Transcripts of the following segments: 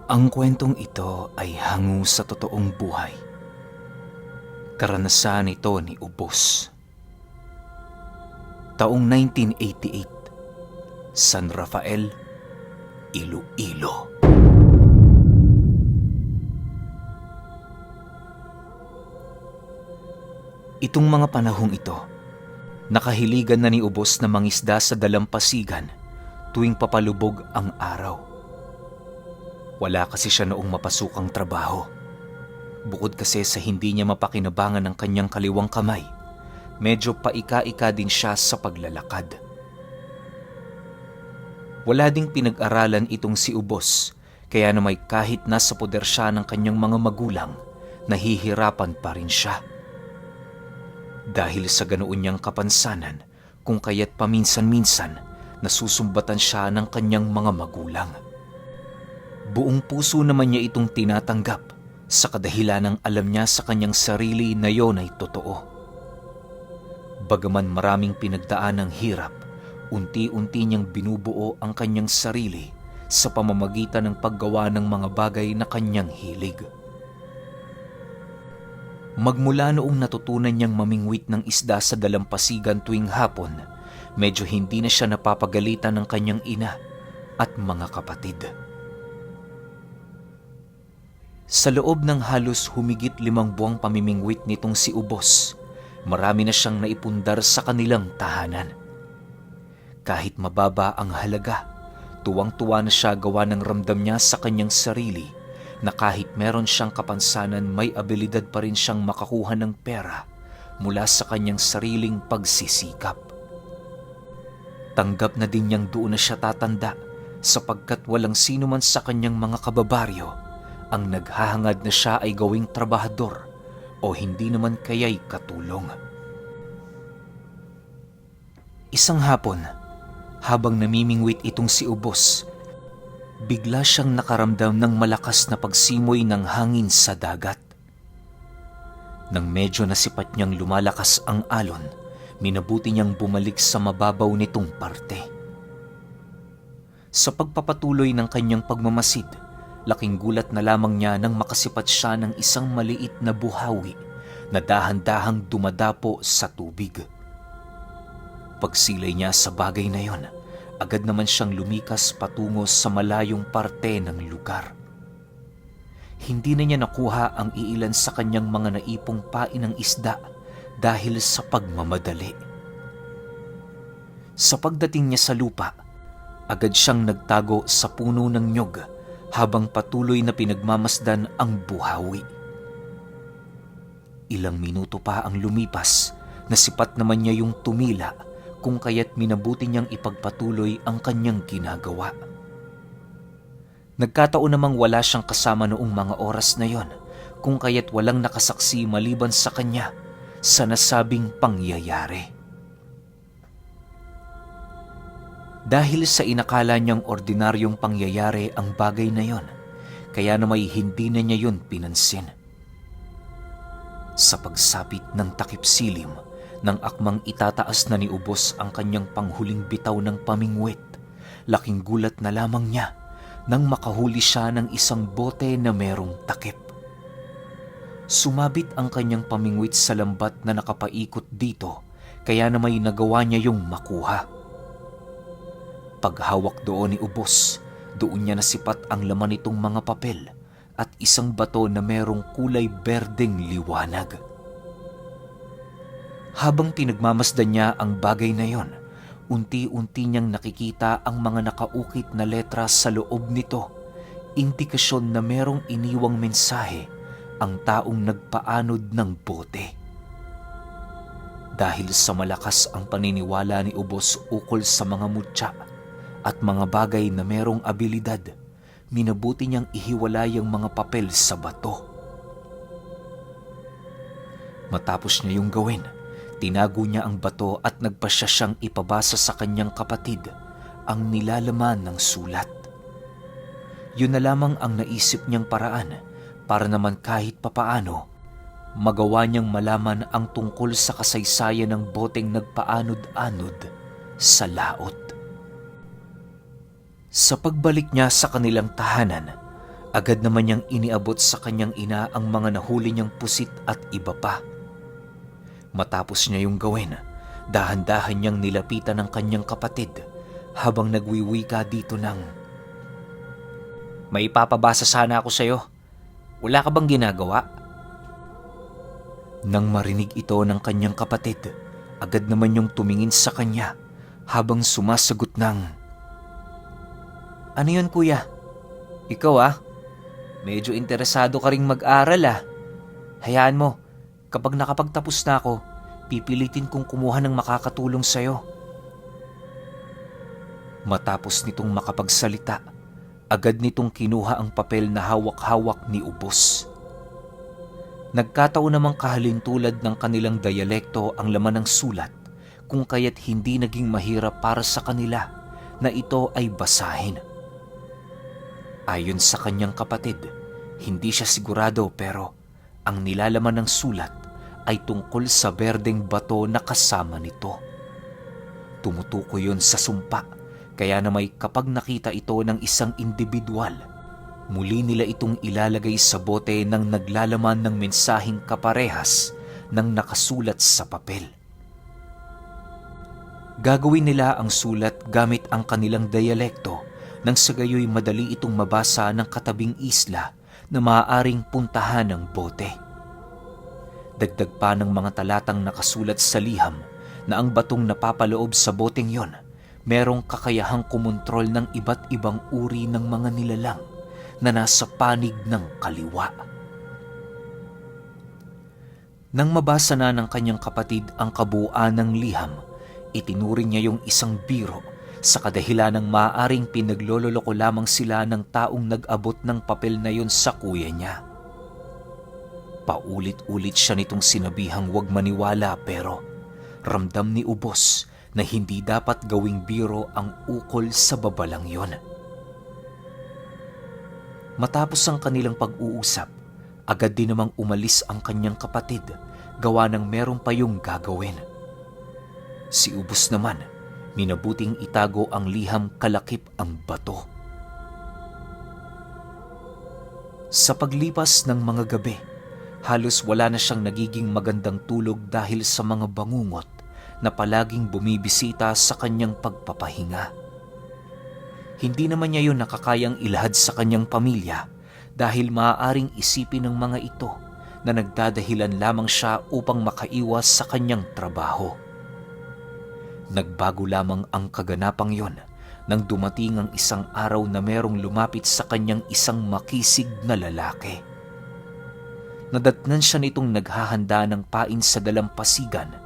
Ang kwentong ito ay hango sa totoong buhay. Karanasan ito ni Ubos. Taong 1988, San Rafael, Iloilo. Itong mga panahong ito, nakahiligan na ni Ubos na mangisda sa dalampasigan tuwing papalubog ang araw. Wala kasi siya noong mapasukang trabaho. Bukod kasi sa hindi niya mapakinabangan ng kanyang kaliwang kamay, medyo paika-ika din siya sa paglalakad. Wala ding pinag-aralan itong si Ubos, kaya na may kahit nasa poder siya ng kanyang mga magulang, nahihirapan pa rin siya. Dahil sa ganoon niyang kapansanan, kung kaya't paminsan-minsan, nasusumbatan siya ng kanyang mga magulang. Buong puso naman niya itong tinatanggap sa kadahilanang alam niya sa kanyang sarili na yon ay totoo. Bagaman maraming pinagdaan ng hirap, unti-unti niyang binubuo ang kanyang sarili sa pamamagitan ng paggawa ng mga bagay na kanyang hilig. Magmula noong natutunan niyang mamingwit ng isda sa dalampasigan tuwing hapon, medyo hindi na siya napapagalitan ng kanyang ina at mga kapatid. Sa loob ng halos humigit 5 buwang pamimingwit nitong si Ubos, marami na siyang naipundar sa kanilang tahanan. Kahit mababa ang halaga, tuwang-tuwa na siya gawa ng ramdam niya sa kanyang sarili na kahit meron siyang kapansanan, may abilidad pa rin siyang makakuha ng pera mula sa kanyang sariling pagsisikap. Tanggap na din niyang doon na siya tatanda sapagkat walang sino man sa kanyang mga kababaryo ang naghahangad na siya ay gawing trabahador o hindi naman kaya'y katulong. Isang hapon, habang namimingwit itong si Ubos, bigla siyang nakaramdam ng malakas na pagsimoy ng hangin sa dagat. Nang medyo nasipat niyang lumalakas ang alon, minabuti niyang bumalik sa mababaw nitong parte. Sa pagpapatuloy ng kanyang pagmamasid, laking gulat na lamang niya nang makasipat siya ng isang maliit na buhawi na dahan-dahang dumadapo sa tubig. Pagsilay niya sa bagay na yon, agad naman siyang lumikas patungo sa malayong parte ng lugar. Hindi na niya nakuha ang iilan sa kanyang mga naipong pain ng isda dahil sa pagmamadali. Sa pagdating niya sa lupa, agad siyang nagtago sa puno ng nyog habang patuloy na pinagmamasdan ang buhawi. Ilang minuto pa ang lumipas, nasipat naman niya yung tumila kung kaya't minabuti niyang ipagpatuloy ang kanyang ginagawa. Nagkataon namang wala siyang kasama noong mga oras na yon, kung kaya't walang nakasaksi maliban sa kanya sa nasabing pangyayari. Dahil sa inakala niyang ordinaryong pangyayari ang bagay na yon, kaya na may hindi na niya yun pinansin. Sa pagsapit ng takip silim, nang akmang itataas na ni Ubos ang kanyang panghuling bitaw ng pamingwit, laking gulat na lamang niya nang makahuli siya ng isang bote na merong takip. Sumabit ang kanyang pamingwit sa lambat na nakapaikot dito, kaya na may nagawa niya yung makuha. Paghawak doon ni Ubos, doon niya nasipat ang laman nitong mga papel at isang bato na merong kulay berdeng liwanag. Habang pinagmamasdan niya ang bagay na yon, unti-unti niyang nakikita ang mga nakaukit na letra sa loob nito, indikasyon na merong iniwang mensahe ang taong nagpaanod ng bote. Dahil sa malakas ang paniniwala ni Ubos ukol sa mga mutya at mga bagay na merong abilidad, minabuti niyang ihiwalay ang mga papel sa bato. Matapos niya yung gawin, tinago niya ang bato at nagpasya siyang ipabasa sa kanyang kapatid ang nilalaman ng sulat. Yun na lamang ang naisip niyang paraan para naman kahit papaano magawa niyang malaman ang tungkol sa kasaysayan ng boteng nagpaanod-anod sa laot. Sa pagbalik niya sa kanilang tahanan, Agad naman niyang iniabot sa kanyang ina ang mga nahuli niyang pusit at iba pa. Matapos niya yung gawin, dahan-dahan niyang nilapitan ang kanyang kapatid habang nagwiwika dito ng, "May ipapabasa sana ako sa'yo. Wala ka bang ginagawa?" Nang marinig ito ng kanyang kapatid, agad naman yung tumingin sa kanya habang sumasagot ng, "Ano yun, kuya? Ikaw medyo interesado ka ring mag-aral Hayaan mo, kapag nakapagtapos na ako, pipilitin kong kumuha ng makakatulong sa'yo." Matapos nitong makapagsalita, agad nitong kinuha ang papel na hawak-hawak ni Ubos. Nagkataon namang kahalintulad ng kanilang diyalekto ang laman ng sulat, kung kaya't hindi naging mahirap para sa kanila na ito ay basahin. Ayon sa kanyang kapatid, hindi siya sigurado pero ang nilalaman ng sulat ay tungkol sa berdeng bato na kasama nito. Tumutukoy yun sa sumpa, kaya na may kapag nakita ito ng isang individual, muli nila itong ilalagay sa bote ng naglalaman ng mensaheng kaparehas ng nakasulat sa papel. Gagawin nila ang sulat gamit ang kanilang diyalekto nang sa gayoy madali itong mabasa ng katabing isla na maaaring puntahan ng bote. Dagdag pa ng mga talatang nakasulat sa liham na ang batong napapaloob sa boteng yon merong kakayahang kumontrol ng iba't ibang uri ng mga nilalang na nasa panig ng kaliwa. Nang mabasa na ng kanyang kapatid ang kabuuan ng liham, itinuring niya yung isang biro sa kadahilan ng maaaring pinaglololoko lamang sila ng taong nag-abot ng papel na yon sa kuya niya. Paulit-ulit siya nitong sinabihang huwag maniwala pero ramdam ni Ubos na hindi dapat gawing biro ang ukol sa babalang yon. Matapos ang kanilang pag-uusap, agad din namang umalis ang kanyang kapatid gawa ng meron pa yung gagawin. Si Ubos naman, minabuting itago ang liham kalakip ang bato. Sa paglipas ng mga gabi, halos wala na siyang nagiging magandang tulog dahil sa mga bangungot na palaging bumibisita sa kanyang pagpapahinga. Hindi naman niya yun nakakayang ilahad sa kanyang pamilya dahil maaaring isipin ng mga ito na nagdadahilan lamang siya upang makaiwas sa kanyang trabaho. Nagbago lamang ang kaganapang yon nang dumating ang isang araw na merong lumapit sa kanyang isang makisig na lalaki. Nadatnan siya nitong naghahanda ng pain sa dalampasigan,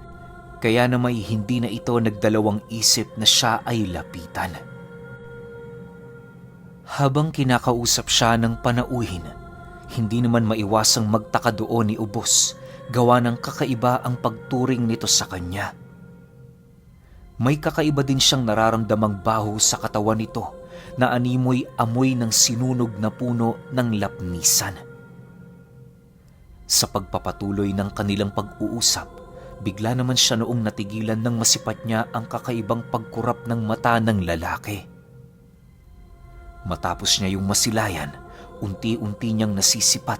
kaya na may hindi na ito nagdalawang isip na siya ay lapitan. Habang kinakausap siya ng panauhin, hindi naman maiwasang magtaka doon ni Ubos, gawa ng kakaiba ang pagturing nito sa kanya. May kakaiba din siyang nararamdamang baho sa katawan nito na animoy amoy ng sinunog na puno ng lapnisan. Sa pagpapatuloy ng kanilang pag-uusap, bigla naman siya noong natigilan ng masipat niya ang kakaibang pagkurap ng mata ng lalaki. Matapos niya yung masilayan, unti-unti niyang nasisipat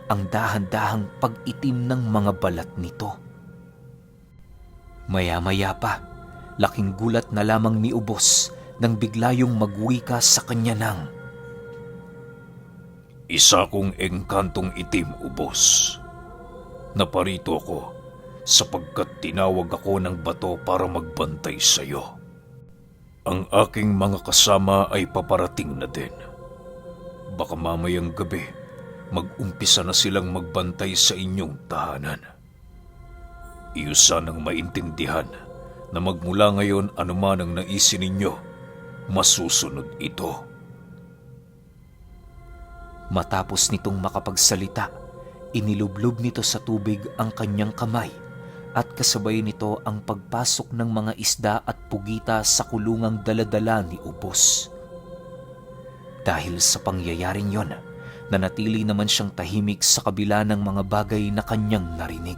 ang dahan-dahang pag-itim ng mga balat nito. Maya-maya pa, laking gulat na lamang ni Ubos nang bigla yung magwika sa kanya ng, "Isa kong engkantong itim, Ubos. Naparito ako sapagkat tinawag ako ng bato para magbantay sa iyo. Ang aking mga kasama ay paparating na din. Baka mamayang gabi, mag-umpisa na silang magbantay sa inyong tahanan. Iyo sanang maintindihan na magmula ngayon anuman ang naisin ninyo, masusunod ito." Matapos nitong makapagsalita, inilublob nito sa tubig ang kanyang kamay at kasabay nito ang pagpasok ng mga isda at pugita sa kulungang daladala ni Ubos. Dahil sa pangyayaring yon, nanatili naman siyang tahimik sa kabila ng mga bagay na kanyang narinig.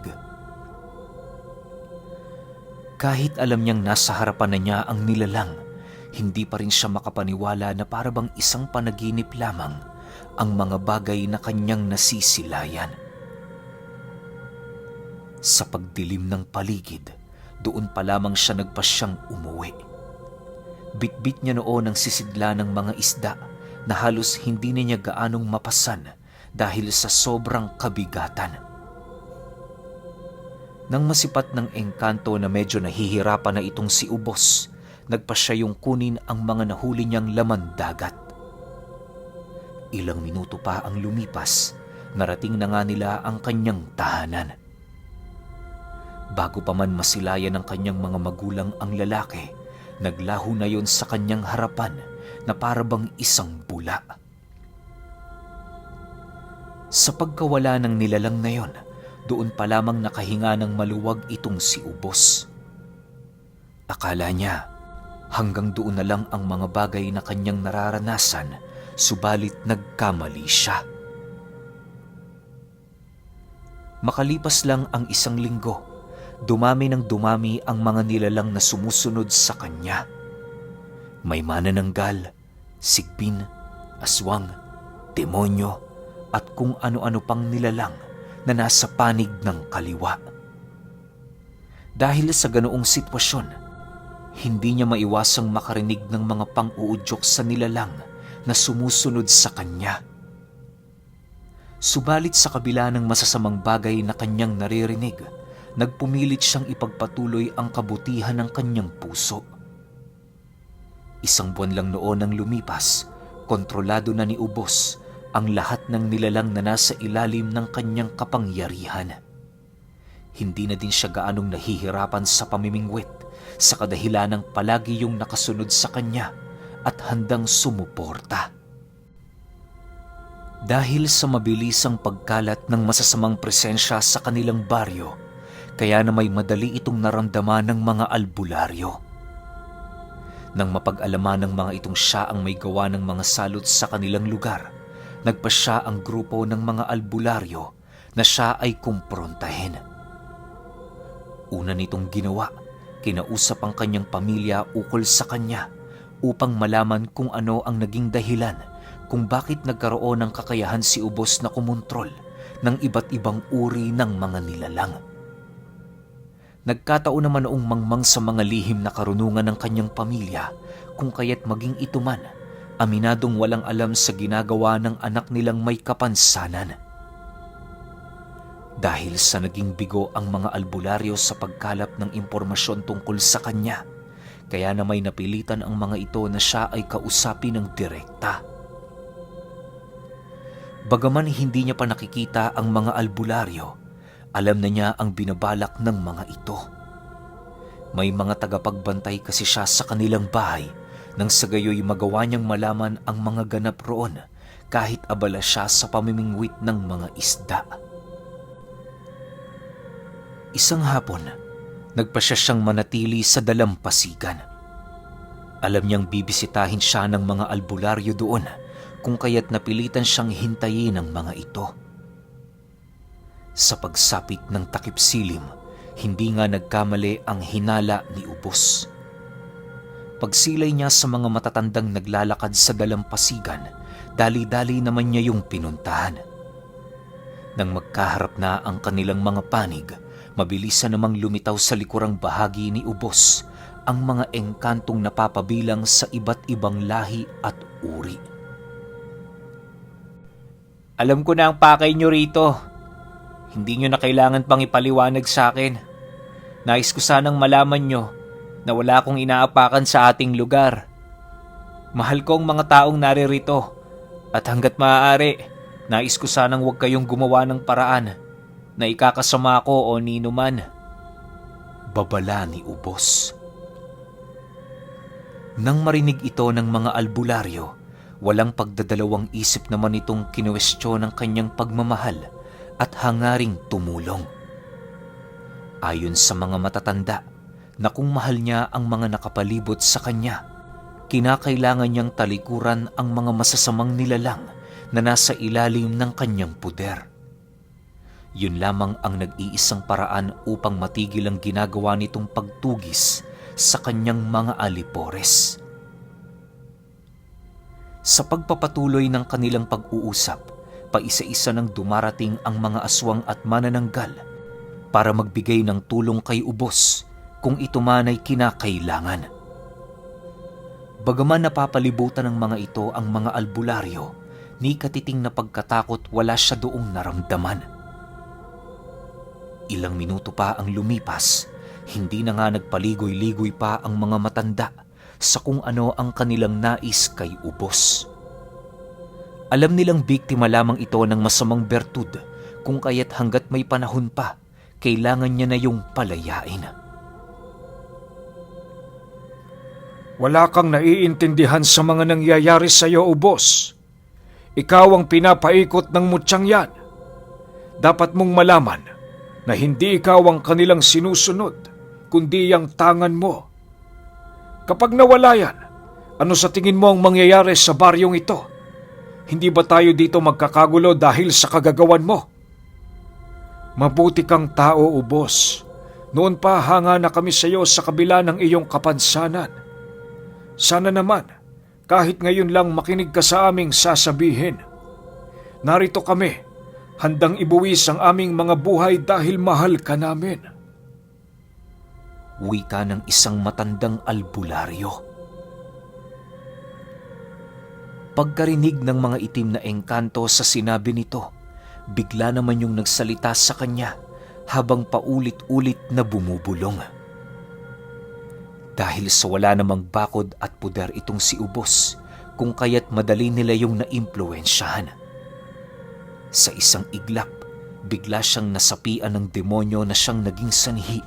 Kahit alam niyang nasa harapan na niya ang nilalang, hindi pa rin siya makapaniwala na parabang isang panaginip lamang ang mga bagay na kanyang nasisilayan. Sa pagdilim ng paligid, doon pa lamang siya nagpasyang umuwi. Bitbit niya noon ang sisidla ng mga isda na halos hindi niya gaanong mapasan dahil sa sobrang kabigatan. Nang masipat ng engkanto na medyo nahihirapan na itong si Ubos, nagpa siya yung kunin ang mga nahuli niyang laman dagat. Ilang minuto pa ang lumipas, narating na nga nila ang kanyang tahanan. Bago pa man masilayan ng kanyang mga magulang ang lalaki, naglaho na yon sa kanyang harapan na para bang isang bula. Sa pagkawala ng nilalang na yon, doon pa lamang nakahinga ng maluwag itong si Ubos. Akala niya hanggang doon na lang ang mga bagay na kanyang nararanasan, subalit nagkamali siya. Makalipas lang ang isang linggo, dumami ng dumami ang mga nilalang na sumusunod sa kanya. May manananggal, sigbin, aswang, demonyo, at kung ano-ano pang nilalang na nasa panig ng kaliwa. Dahil sa ganoong sitwasyon, hindi niya maiwasang makarinig ng mga pang-uudyok sa nilalang na sumusunod sa kanya. Subalit sa kabila ng masasamang bagay na kanyang naririnig, nagpumilit siyang ipagpatuloy ang kabutihan ng kanyang puso. Isang buwan lang noon ang lumipas, kontrolado na ni Ubos ang lahat ng nilalang na nasa ilalim ng kanyang kapangyarihan. Hindi na din siya gaanong nahihirapan sa pamimingwit sa kadahilan ng palagi yung nakasunod sa kanya at handang sumuporta. Dahil sa mabilisang pagkalat ng masasamang presensya sa kanilang baryo, kaya na may madali itong naramdaman ng mga albularyo. Nang mapag-alaman ng mga itong siya ang may gawa ng mga salot sa kanilang lugar, nagpa siya ang grupo ng mga albularyo na siya ay kumprontahin. Una nitong ginawa, kinausap ang kanyang pamilya ukol sa kanya upang malaman kung ano ang naging dahilan kung bakit nagkaroon ng kakayahan si Ubos na kumontrol ng iba't ibang uri ng mga nilalang. Nagkataon naman noong mangmang sa mga lihim na karunungan ng kanyang pamilya kung kaya't maging ito man, aminadong walang alam sa ginagawa ng anak nilang may kapansanan. Dahil sa naging bigo ang mga albularyo sa pagkalap ng impormasyon tungkol sa kanya, kaya na may napilitan ang mga ito na siya ay kausapin ng direkta. Bagaman hindi niya pa nakikita ang mga albularyo, alam na niya ang binabalak ng mga ito. May mga tagapagbantay kasi siya sa kanilang bahay nang sa gayoy magawa niyang malaman ang mga ganap roon kahit abala siya sa pamimingwit ng mga isda. Isang hapon, nagpasya siyang manatili sa dalampasigan. Alam niyang bibisitahin siya ng mga albularyo doon kung kaya't napilitan siyang hintayin ang mga ito. Sa pagsapit ng takip silim, hindi nga nagkamali ang hinala ni Ubos. Pagsilay niya sa mga matatandang naglalakad sa dalampasigan, dali-dali naman niya yung pinuntahan. Nang magkaharap na ang kanilang mga panig, mabilisan namang lumitaw sa likurang bahagi ni Ubos ang mga engkantong napapabilang sa iba't ibang lahi at uri. Alam ko na ang pakay niyo rito. Hindi nyo na kailangan pang ipaliwanag sa akin. Nais ko sanang malaman nyo na wala akong inaapakan sa ating lugar. Mahal ko ang mga taong naririto at hanggat maaari, nais ko sanang huwag kayong gumawa ng paraan na ikakasama ko o nino man. Babala ni Ubos. Nang marinig ito ng mga albularyo, walang pagdadalawang isip naman itong kinuwestiyon ng kanyang pagmamahal at hangaring tumulong. Ayon sa mga matatanda na kung mahal niya ang mga nakapalibot sa kanya, kinakailangan niyang talikuran ang mga masasamang nilalang na nasa ilalim ng kanyang puder. Yun lamang ang nag-iisang paraan upang matigil ang ginagawa nitong pagtugis sa kanyang mga alipores. Sa pagpapatuloy ng kanilang pag-uusap, paisa-isa nang dumarating ang mga aswang at manananggal para magbigay ng tulong kay Ubos kung ito man ay kinakailangan. Bagaman napapalibutan ng mga ito ang mga albularyo, ni katiting na pagkatakot wala siya doong naramdaman. Ilang minuto pa ang lumipas, hindi na nga nagpaligoy-ligoy pa ang mga matanda sa kung ano ang kanilang nais kay Ubos. Alam nilang biktima lamang ito ng masamang bertud, kung kaya't hanggat may panahon pa, kailangan niya na yung palayain. Wala kang naiintindihan sa mga nangyayari sa iyo, Ubos. Ikaw ang pinapaikot ng mutyang yan. Dapat mong malaman na hindi ikaw ang kanilang sinusunod, kundi ang tangan mo. Kapag nawala yan, ano sa tingin mo ang mangyayari sa baryong ito? Hindi ba tayo dito magkakagulo dahil sa kagagawan mo? Mabuti kang tao, Ubos. Noon pa hanga na kami sa iyo sa kabila ng iyong kapansanan. Sana naman, kahit ngayon lang makinig ka sa aming sasabihin. Narito kami, handang ibuwis ang aming mga buhay dahil mahal ka namin. Wika ng isang matandang albularyo. Pagkarinig ng mga itim na engkanto sa sinabi nito, bigla naman yung nagsalita sa kanya habang paulit-ulit na bumubulong. Dahil sa wala namang bakod at puder itong si Ubos, kung kaya't madali nila yung naimpluwensyahan. Sa isang iglap, bigla siyang nasapian ng demonyo na siyang naging sanhi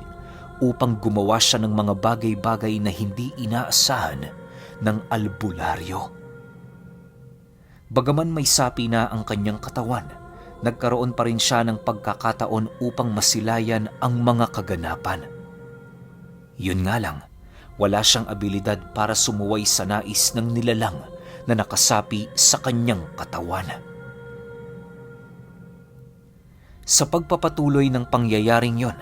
upang gumawa siya ng mga bagay-bagay na hindi inaasahan ng albularyo. Bagaman may sapi na ang kanyang katawan, nagkaroon pa rin siya ng pagkakataon upang masilayan ang mga kaganapan. Yun nga lang, wala siyang abilidad para sumuway sa nais ng nilalang na nakasapi sa kanyang katawan. Sa pagpapatuloy ng pangyayaring yon,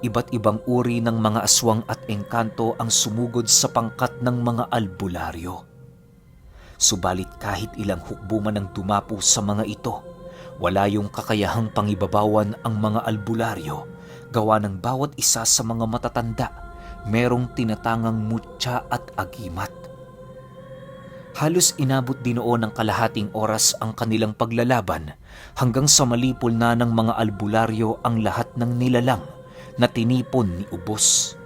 iba't ibang uri ng mga aswang at engkanto ang sumugod sa pangkat ng mga albularyo. Subalit kahit ilang hukbo man ang dumapo sa mga ito, wala yung kakayahang pangibabawan ang mga albularyo gawa ng bawat isa sa mga matatanda merong tinatangang mutya at agimat. Halos inabot din noon ng kalahating oras ang kanilang paglalaban hanggang sa malipol na ng mga albularyo ang lahat ng nilalang na tinipon ni Ubos.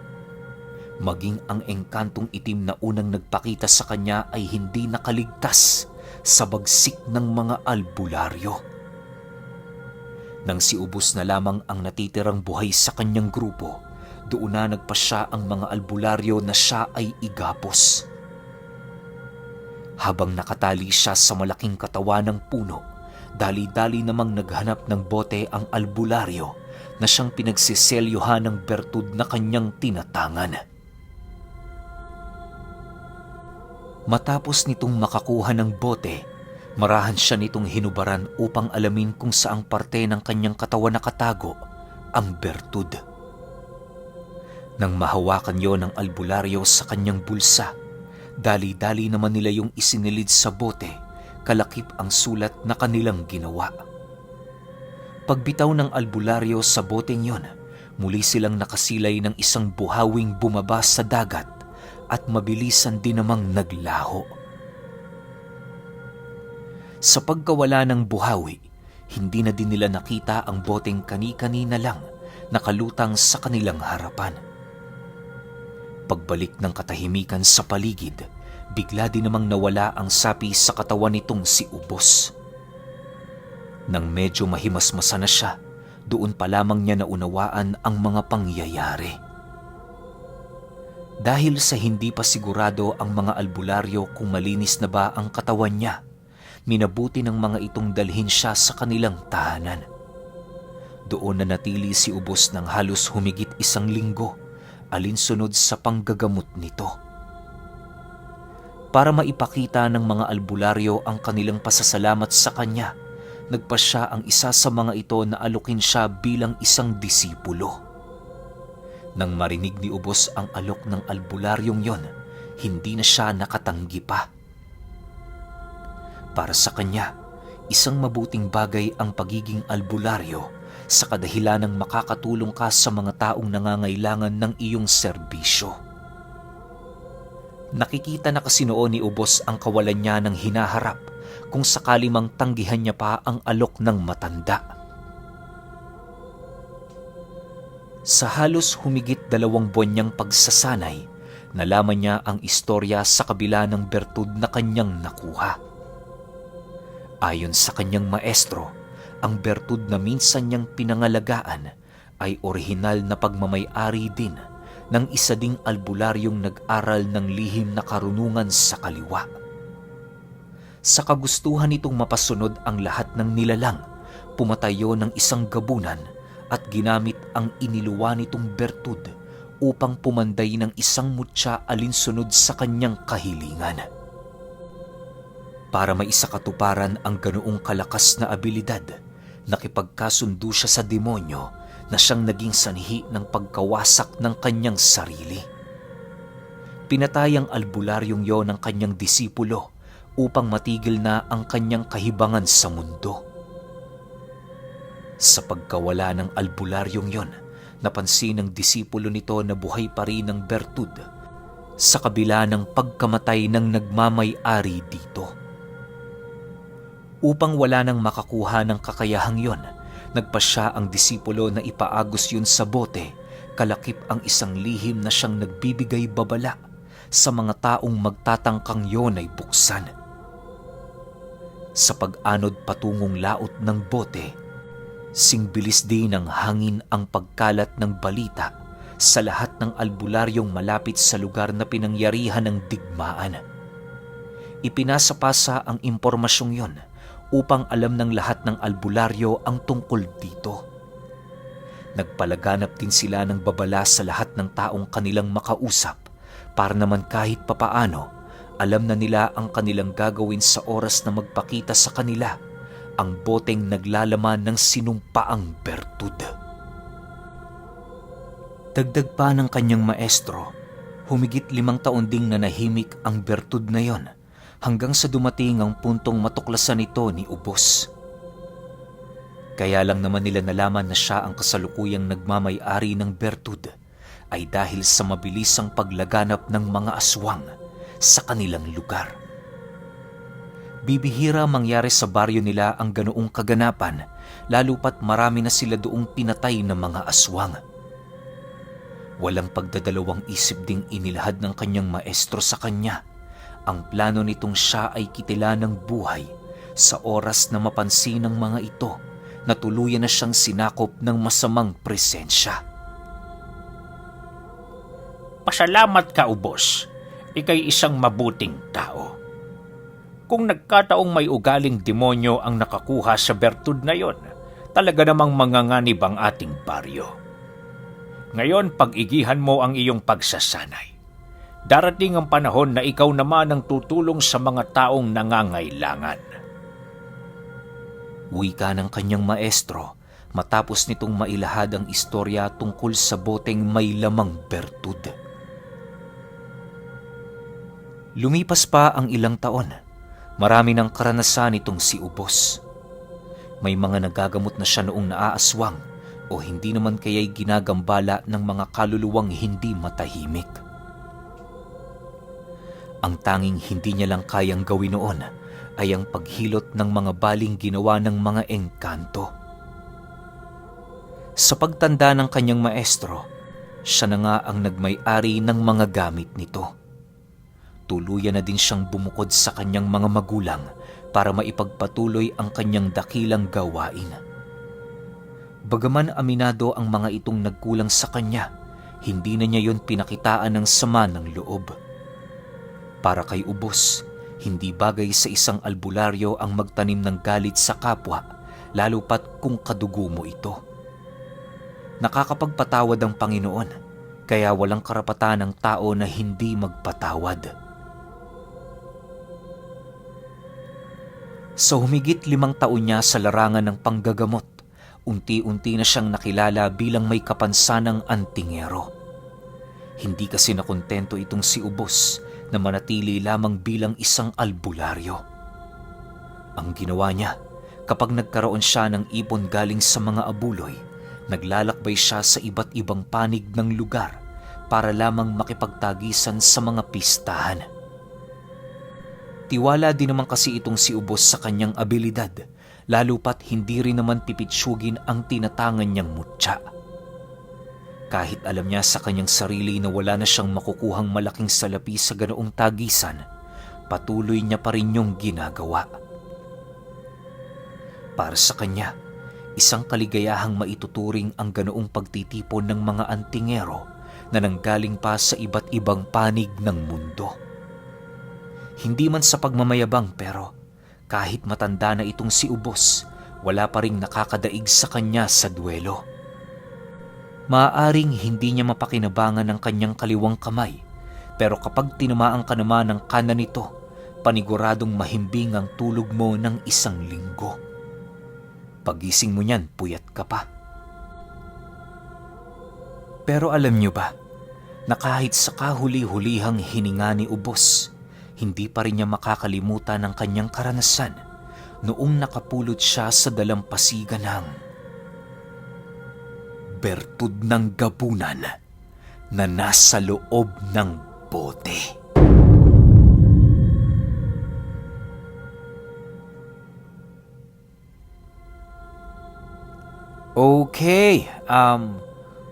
Maging ang engkantong itim na unang nagpakita sa kanya ay hindi nakaligtas sa bagsik ng mga albularyo. Nang si Ubos na lamang ang natitirang buhay sa kanyang grupo, doon na nagpasya ang mga albularyo na siya ay igapos. Habang nakatali siya sa malaking katawan ng puno, dali-dali namang naghanap ng bote ang albularyo na siyang pinagsiselyuhan ng bertud na kanyang tinatangan. Matapos nitong makakuha ng bote, marahan siya nitong hinubaran upang alamin kung saang parte ng kanyang katawan nakatago ang bertud. Nang mahawakan yon ng albularyo sa kanyang bulsa, dali-dali naman nila yung isinilid sa bote, kalakip ang sulat na kanilang ginawa. Pagbitaw ng albularyo sa boteng yon, muli silang nakasilay ng isang buhawing bumaba sa dagat at mabilisan din namang naglaho. Sa pagkawala ng buhawi, hindi na din nila nakita ang boteng kani-kanina lang nakalutang sa kanilang harapan. Pagbalik ng katahimikan sa paligid, bigla din namang nawala ang sapi sa katawan nitong si Ubos. Nang medyo mahimasmasa na siya, doon pa lamang niya naunawaan ang mga pangyayari. Dahil sa hindi pa sigurado ang mga albularyo kung malinis na ba ang katawan niya, minabuti ng mga itong dalhin siya sa kanilang tahanan. Doon na natili si Ubos ng halos humigit 1 linggo, alinsunod sa panggagamot nito. Para maipakita ng mga albularyo ang kanilang pasasalamat sa kanya, nagpasya ang isa sa mga ito na alukin siya bilang isang disipulo. Nang marinig ni Ubos ang alok ng albularyong yon, hindi na siya nakatanggi pa. Para sa kanya, isang mabuting bagay ang pagiging albularyo sa kadahilanang makakatulong ka sa mga taong nangangailangan ng iyong serbisyo. Nakikita na kasi noon ni Ubos ang kawalan niya ng hinaharap kung sakali mang tanggihan niya pa ang alok ng matanda. Sa halos humigit 2 buwan niyang pagsasanay, nalaman niya ang istorya sa kabila ng bertud na kanyang nakuha. Ayon sa kanyang maestro, ang bertud na minsan niyang pinangalagaan ay orihinal na pagmamay-ari din ng isa ding albularyong nag-aral ng lihim na karunungan sa kaliwa. Sa kagustuhan nitong mapasunod ang lahat ng nilalang, pumatayo ng isang gabunan at ginamit ang iniluwa nitong bertud upang pumanday ng isang mutya alinsunod sa kanyang kahilingan. Para maisakatuparan ang ganoong kalakas na abilidad, nakipagkasundo siya sa demonyo na siyang naging sanhi ng pagkawasak ng kanyang sarili. Pinatay ang albularyong yon ng kanyang disipulo upang matigil na ang kanyang kahibangan sa mundo. Sa pagkawala ng albularyong yon, napansin ng disipulo nito na buhay pa rin ang bertud sa kabila ng pagkamatay ng nagmamay-ari dito. Upang wala nang makakuha ng kakayahang yon, nagpasya ang disipulo na ipaagos yun sa bote, kalakip ang isang lihim na siyang nagbibigay babala sa mga taong magtatangkang yon ay buksan. Sa pag-anod patungong laot ng bote, singbilis din ng hangin ang pagkalat ng balita sa lahat ng albularyong malapit sa lugar na pinangyarihan ng digmaan. Ipinasapasa ang impormasyong yon upang alam ng lahat ng albularyo ang tungkol dito. Nagpalaganap din sila ng babala sa lahat ng taong kanilang makausap para naman kahit papaano alam na nila ang kanilang gagawin sa oras na magpakita sa kanila ang boteng naglalaman ng sinumpaang bertud. Dagdag pa ng kanyang maestro, humigit 5 taon ding nanahimik ang bertud na yon hanggang sa dumating ang puntong matuklasan ito ni Ubos. Kaya lang naman nila nalaman na siya ang kasalukuyang nagmamay-ari ng bertud ay dahil sa mabilisang paglaganap ng mga aswang sa kanilang lugar. Bibihira mangyari sa baryo nila ang ganoong kaganapan, lalo pat marami na sila doong pinatay na mga aswang. Walang pagdadalawang isip ding inilahad ng kanyang maestro sa kanya ang plano nitong siya ay kitila ng buhay sa oras na mapansin ng mga ito na tuluyan na siyang sinakop ng masamang presensya. Pasalamat ka, Ubos. Ika'y isang mabuting tao. Kung nagkataong may ugaling demonyo ang nakakuha sa bertud na yon, talaga namang manganganib ang ating baryo. Ngayon, pag-igihan mo ang iyong pagsasanay. Darating ang panahon na ikaw naman ang tutulong sa mga taong nangangailangan. Wika ng kanyang maestro matapos nitong mailahad ang istorya tungkol sa boteng may lamang bertud. Lumipas pa ang ilang taon. Marami ng karanasan itong si Ubos. May mga nagagamot na siya noong naaaswang o hindi naman kaya'y ginagambala ng mga kaluluwang hindi matahimik. Ang tanging hindi niya lang kayang gawin noon ay ang paghilot ng mga baling ginawa ng mga engkanto. Sa pagtanda ng kanyang maestro, siya na nga ang nagmay-ari ng mga gamit nito. Tuluyan na din siyang bumukod sa kanyang mga magulang para maipagpatuloy ang kanyang dakilang gawain. Bagaman aminado ang mga itong nagkulang sa kanya, hindi na niya yon pinakitaan ng sama ng loob. Para kay Ubos, hindi bagay sa isang albularyo ang magtanim ng galit sa kapwa, lalo pat kung kadugo mo ito. Nakakapagpatawad ang Panginoon, kaya walang karapatan ng tao na hindi magpatawad. Sa humigit 5 taon niya sa larangan ng panggagamot, unti-unti na siyang nakilala bilang may kapansanang antingero. Hindi kasi nakontento itong si Ubos na manatili lamang bilang isang albularyo. Ang ginawa niya, kapag nagkaroon siya ng ipon galing sa mga abuloy, naglalakbay siya sa iba't ibang panig ng lugar para lamang makipagtagisan sa mga pistahan. Tiwala din naman kasi itong si Ubos sa kanyang abilidad, lalo pat hindi rin naman pipitsugin ang tinatangan niyang mutya. Kahit alam niya sa kanyang sarili na wala na siyang makukuhang malaking salapi sa ganoong tagisan, patuloy niya pa rin yung ginagawa. Para sa kanya, isang kaligayahang maituturing ang ganoong pagtitipon ng mga antingero na nanggaling pa sa iba't ibang panig ng mundo. Hindi man sa pagmamayabang pero kahit matanda na itong si Ubos, wala pa ring nakakadaig sa kanya sa duelo. Maaaring hindi niya mapakinabangan ang kanyang kaliwang kamay, pero kapag tinamaan ka naman ng kanan nito, paniguradong mahimbing ang tulog mo ng 1 linggo. Pagising mo niyan, puyat ka pa. Pero alam niyo ba, na kahit sa kahuli-hulihang hininga ni Ubos, hindi pa rin niya makakalimutan ang kanyang karanasan noong nakapulot siya sa dalampasigan ng bertud ng gabunan na nasa loob ng bote. Okay,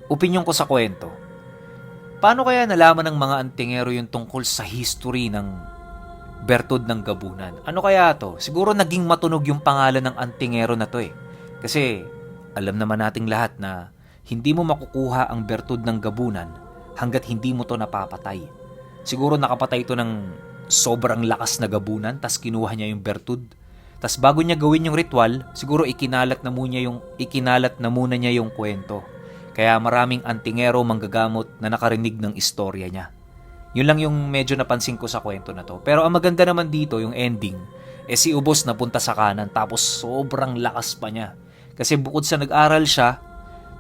opinyon ko sa kwento. Paano kaya nalaman ng mga antingero yung tungkol sa history ng bertud ng gabunan? Ano kaya to? Siguro naging matunog yung pangalan ng antingero na to eh. Kasi alam naman nating lahat na hindi mo makukuha ang bertud ng gabunan hanggat hindi mo to napapatay. Siguro nakapatay to ng sobrang lakas na gabunan, tas kinuha niya yung bertud. Tas bago niya gawin yung ritual, siguro ikinalat na muna niya yung kwento. Kaya maraming antingero manggagamot na nakarinig ng istorya niya. Yun lang yung medyo napansin ko sa kwento na to. Pero ang maganda naman dito, yung ending, si Ubos napunta sa kanan tapos sobrang lakas pa niya. Kasi bukod sa nag-aral siya,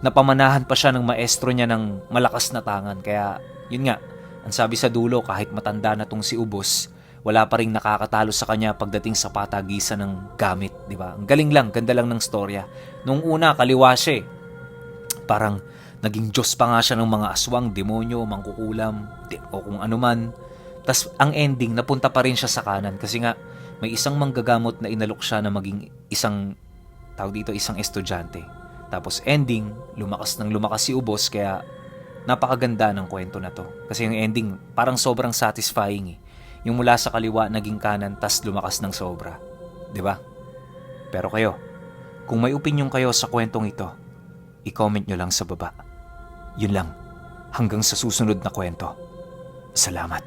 napamanahan pa siya ng maestro niya ng malakas na tangan. Kaya yun nga, ang sabi sa dulo, kahit matanda na tong si Ubos, wala pa ring nakakatalo sa kanya pagdating sa patagisan ng gamit, di ba? Ang galing lang, ganda lang ng storya. Nung una, kaliwa siya eh. Parang naging Diyos pa nga siya ng mga aswang, demonyo, mangkukulam, o kung ano man. Tas ang ending, napunta pa rin siya sa kanan kasi nga may isang manggagamot na inalok siya na maging isang estudyante. Tapos ending, lumakas si Ubos kaya napakaganda ng kwento na to. Kasi yung ending, parang sobrang satisfying eh. Yung mula sa kaliwa naging kanan tas lumakas ng sobra. 'Di ba? Pero kayo, kung may opinion kayo sa kwentong ito, i-comment nyo lang sa baba. Yun lang. Hanggang sa susunod na kwento. Salamat.